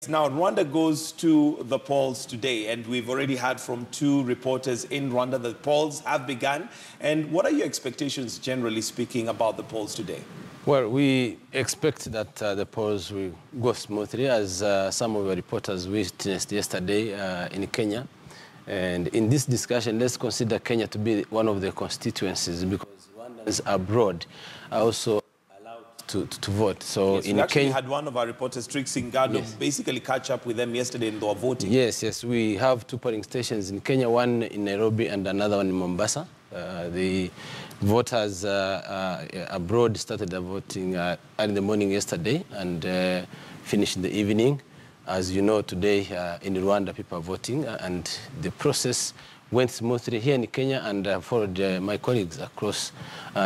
Now, Rwanda goes to the polls today, and we've already heard from two reporters in Rwanda. The polls have begun. And what are your expectations, generally speaking, about the polls today? Well, we expect that the polls will go smoothly, as some of the reporters witnessed yesterday in Kenya. And in this discussion, let's consider Kenya to be one of the constituencies, because Rwandans abroad are also to vote. So yes, in we actually Kenya, had one of our reporters, Trixie Ngado, basically catch up with them yesterday and they were voting. Yes, we have two polling stations in Kenya, one in Nairobi and another one in Mombasa. The voters abroad started voting early in the morning yesterday and finished in the evening. As you know, today in Rwanda, people are voting, and the process went smoothly here in Kenya, and followed my colleagues across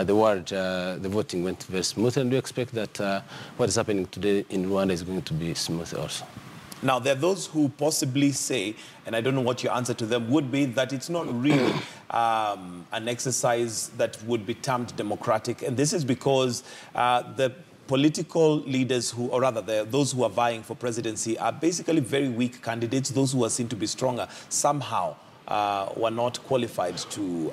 the world. The voting went very smoothly, and we expect that what is happening today in Rwanda is going to be smooth also. Now, there are those who possibly say, and I don't know what your answer to them would be, that it's not really an exercise that would be termed democratic. And this is because the political leaders who, or rather those who are vying for presidency, are basically very weak candidates. Those who are seen to be stronger somehow were not qualified to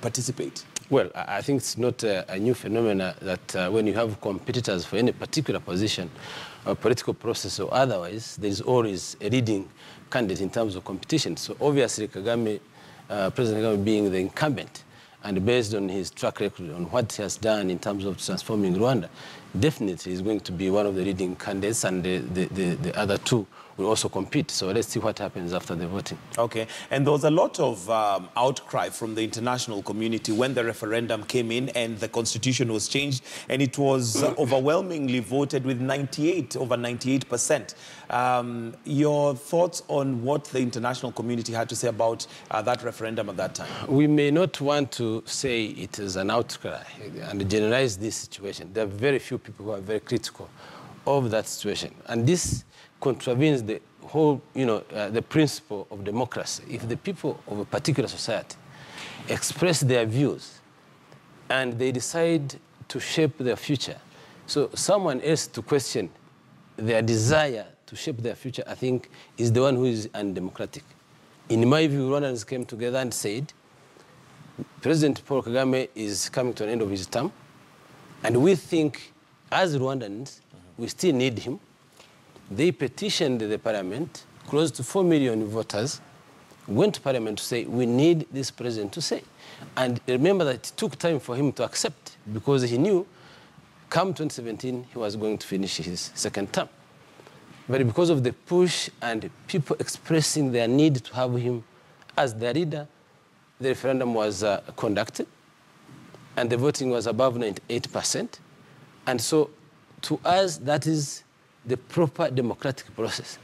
participate. Well, I think it's not a new phenomenon that when you have competitors for any particular position, or political process or otherwise, there is always a leading candidate in terms of competition. So obviously, Kagame, President Kagame being the incumbent, and based on his track record, on what he has done in terms of transforming Rwanda, definitely is going to be one of the leading candidates, and the other two will also compete. So let's see what happens after the voting. Okay. And there was a lot of outcry from the international community when the referendum came in and the constitution was changed, and it was overwhelmingly voted with over 98%. Your thoughts on what the international community had to say about that referendum at that time? We may not want to say it is an outcry and generalize this situation. There are very few people who are very critical of that situation. And this contravenes the whole, the principle of democracy. If the people of a particular society express their views and they decide to shape their future, so someone else to question their desire to shape their future, I think, is the one who is undemocratic. In my view, Rwandans came together and said, President Paul Kagame is coming to an end of his term, and we think, as Rwandans, we still need him. They petitioned the parliament, close to 4 million voters, went to parliament to say, we need this president to say. And remember that it took time for him to accept, because he knew, come 2017, he was going to finish his second term. But because of the push and people expressing their need to have him as their leader, the referendum was conducted, and the voting was above 98%. And so, to us, that is the proper democratic process.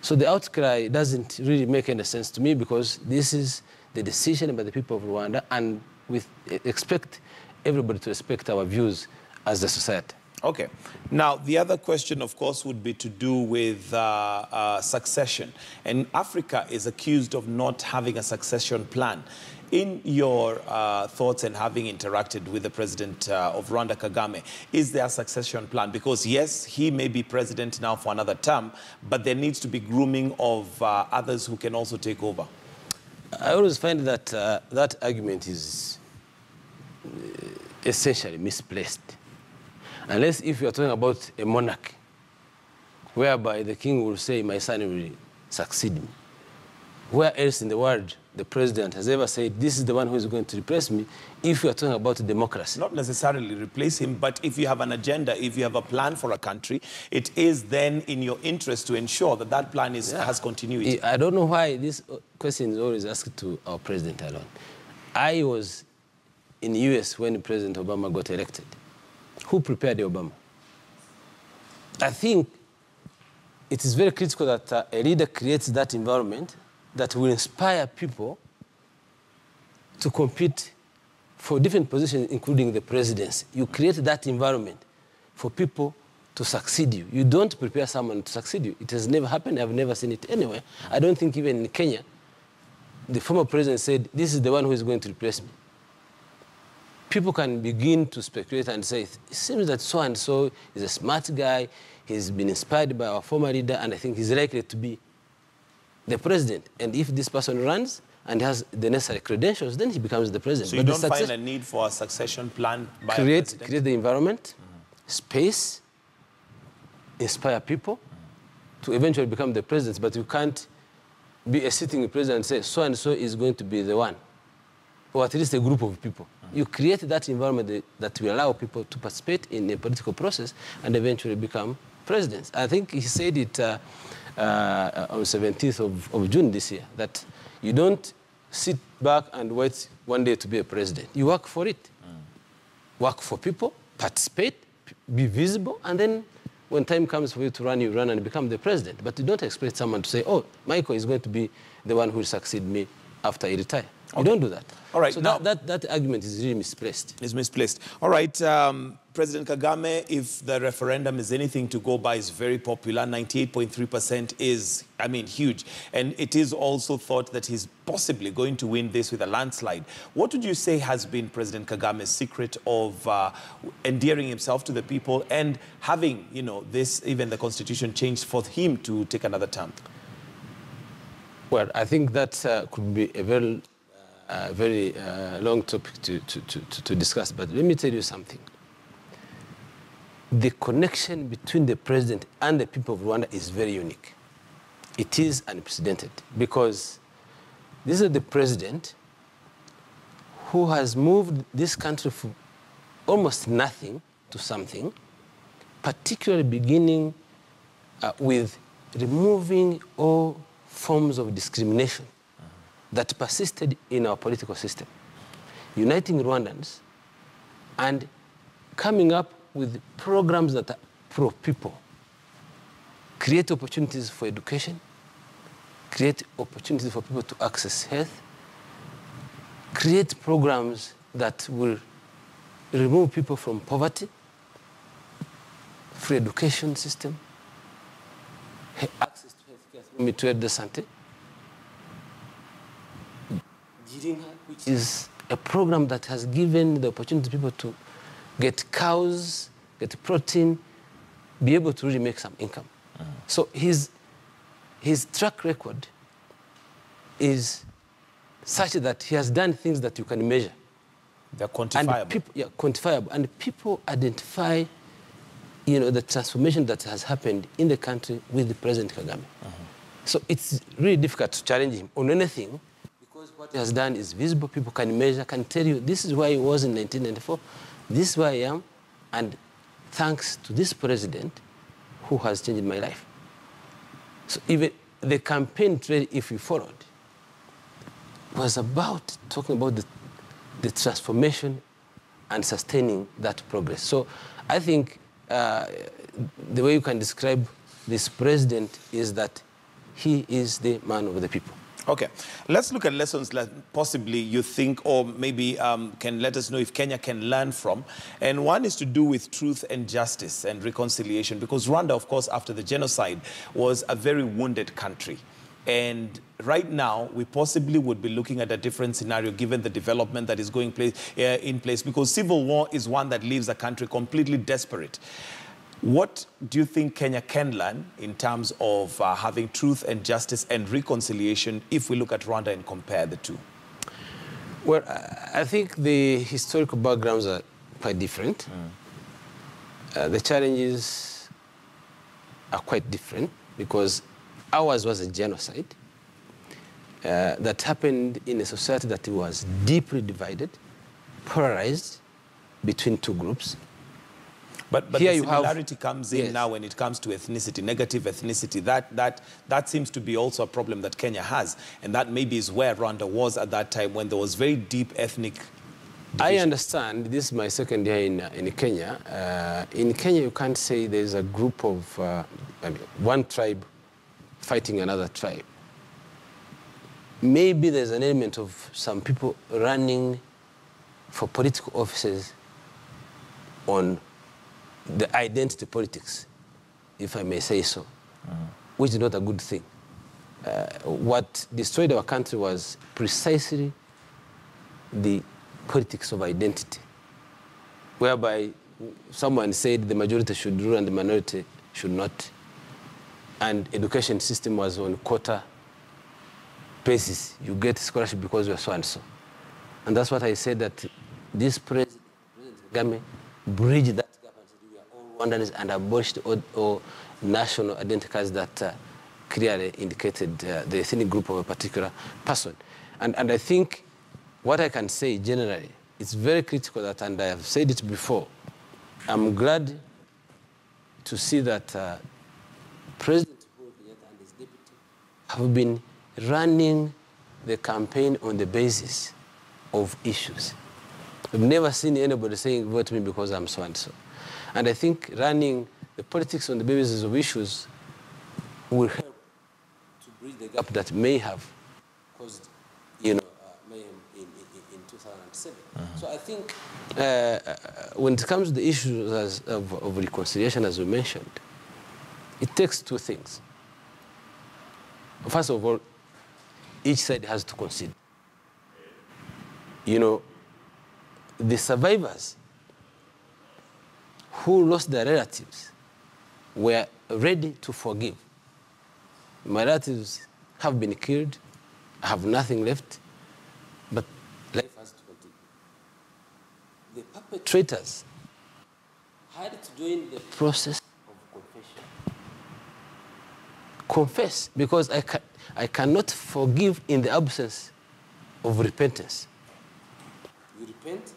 So the outcry doesn't really make any sense to me, because this is the decision by the people of Rwanda, and we expect everybody to respect our views as a society. Okay. Now, the other question, of course, would be to do with succession. And Africa is accused of not having a succession plan. In your thoughts and having interacted with the president of Rwanda, Kagame, is there a succession plan? Because, yes, he may be president now for another term, but there needs to be grooming of others who can also take over. I always find that that argument is essentially misplaced. Unless if you are talking about a monarchy, whereby the king will say, my son will succeed me. Where else in the world the president has ever said, this is the one who is going to replace me, if you are talking about democracy? Not necessarily replace him, but if you have an agenda, if you have a plan for a country, it is then in your interest to ensure that that plan has continuity. I don't know why this question is always asked to our president alone. I was in the US when President Obama got elected. Who prepared Obama? I think it is very critical that a leader creates that environment that will inspire people to compete for different positions, including the presidency. You create that environment for people to succeed you. You don't prepare someone to succeed you. It has never happened. I've never seen it anywhere. I don't think even in Kenya, the former president said, this is the one who is going to replace me. People can begin to speculate and say, it seems that so-and-so is a smart guy, He's been inspired by our former leader, and I think he's likely to be the president. And if this person runs and has the necessary credentials, then he becomes the president. So you don't find a need for a succession plan by a president? Create the environment, space, inspire people to eventually become the president. But you can't be a sitting president and say, so-and-so is going to be the one, or at least a group of people. You create that environment that will allow people to participate in a political process and eventually become presidents. I think he said it on 17th of June this year, that you don't sit back and wait one day to be a president. You work for it. Work for people, participate, be visible, and then when time comes for you to run, you run and become the president. But you don't expect someone to say, oh, Michael is going to be the one who will succeed me after I retire. Okay. You don't do that. All right. So now, that argument is really misplaced. It's misplaced. All right. President Kagame, if the referendum is anything to go by, is very popular. 98.3% is, I mean, huge. And it is also thought that he's possibly going to win this with a landslide. What would you say has been President Kagame's secret of endearing himself to the people and having, you know, this, even the constitution changed for him to take another term? Well, I think that could be a very long topic to discuss. But let me tell you something. The connection between the president and the people of Rwanda is very unique. It is unprecedented because this is the president who has moved this country from almost nothing to something, particularly beginning with removing all forms of discrimination that persisted in our political system, uniting Rwandans and coming up with programs that are pro-people, create opportunities for education, create opportunities for people to access health, create programs that will remove people from poverty, free education system, access to healthcare through mutuelle de santé, which is a program that has given the opportunity to people to get cows, get protein, be able to really make some income. So his track record is such that he has done things that you can measure. They're quantifiable. And people, quantifiable. And people identify, you know, the transformation that has happened in the country with the President Kagame. So it's really difficult to challenge him on anything because what he has done is visible. People can measure, can tell you, this is where he was in 1994. This is where I am, and thanks to this president who has changed my life. So even the campaign trail, if we followed, was about talking about the transformation and sustaining that progress. So I think the way you can describe this president is that he is the man of the people. Okay, let's look at lessons that possibly you think, or maybe can let us know if Kenya can learn from. And one is to do with truth and justice and reconciliation, because Rwanda, of course, after the genocide, was a very wounded country. And right now, we possibly would be looking at a different scenario given the development that is going in place, because civil war is one that leaves a country completely desperate. What do you think Kenya can learn in terms of having truth and justice and reconciliation if we look at Rwanda and compare the two? Well, I think the historical backgrounds are quite different. The challenges are quite different because ours was a genocide that happened in a society that was deeply divided, polarized between two groups. But the similarity comes in now when it comes to ethnicity, negative ethnicity. That seems to be also a problem that Kenya has. And that maybe is where Rwanda was at that time when there was very deep ethnic division. I understand. This is my second year in Kenya. In Kenya, you can't say there's a group of one tribe fighting another tribe. Maybe there's an element of some people running for political offices on the identity politics, if I may say so, which is not a good thing. What destroyed our country was precisely the politics of identity, whereby someone said the majority should rule and the minority should not. And education system was on quota basis. You get scholarship because you're so-and-so. And that's what I said, that this President Kagame bridged that gap and said we are all Rwandans and abolished all national identity cards that clearly indicated the ethnic group of a particular person. And I think what I can say generally, it's very critical that, and I have said it before, I'm glad to see that President Uhuru Kenyatta and his deputy have been running the campaign on the basis of issues. I've never seen anybody saying, vote me because I'm so-and-so. And I think running the politics on the basis of issues will help to bridge the gap that may have caused, mayhem in 2007. So I think when it comes to the issues of reconciliation, as we mentioned, it takes two things. First of all, each side has to concede. The survivors who lost their relatives were ready to forgive. My relatives have been killed, I have nothing left, but life has to continue. The perpetrators had to join the process of confession. Confess, because I cannot forgive in the absence of repentance. You repent,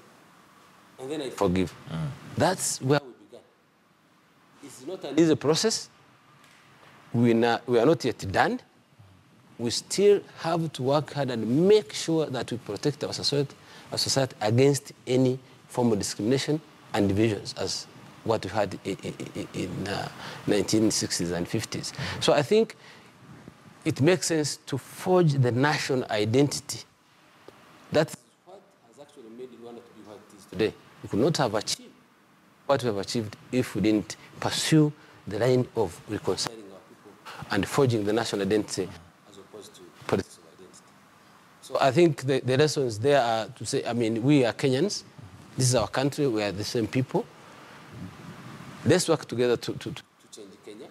and then I forgive. That's where we began. It's not an easy process. We are not yet done. We still have to work hard and make sure that we protect our society against any form of discrimination and divisions, as what we had in 1960s and 50s. So I think it makes sense to forge the national identity. That's what has actually made Rwanda to be what it is today. We could not have achieved what we have achieved if we didn't pursue the line of reconciling our people and forging the national identity as opposed to politics of identity. So I think the lessons there are to say, we are Kenyans. This is our country. We are the same people. Let's work together to change Kenya.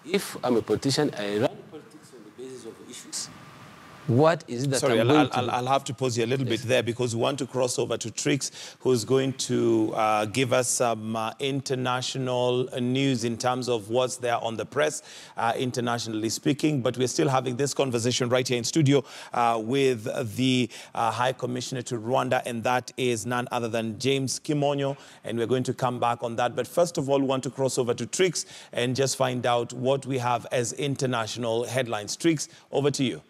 If I'm a politician, I run politics on the basis of issues. What is it that Sorry, I'm going to do? I'll have to pause you a little bit there, because we want to cross over to Trix, who's going to give us some international news in terms of what's there on the press, internationally speaking. But we're still having this conversation right here in studio with the High Commissioner to Rwanda, and that is none other than James Kimonyo, and we're going to come back on that. But first of all, we want to cross over to Trix and just find out what we have as international headlines. Trix, over to you.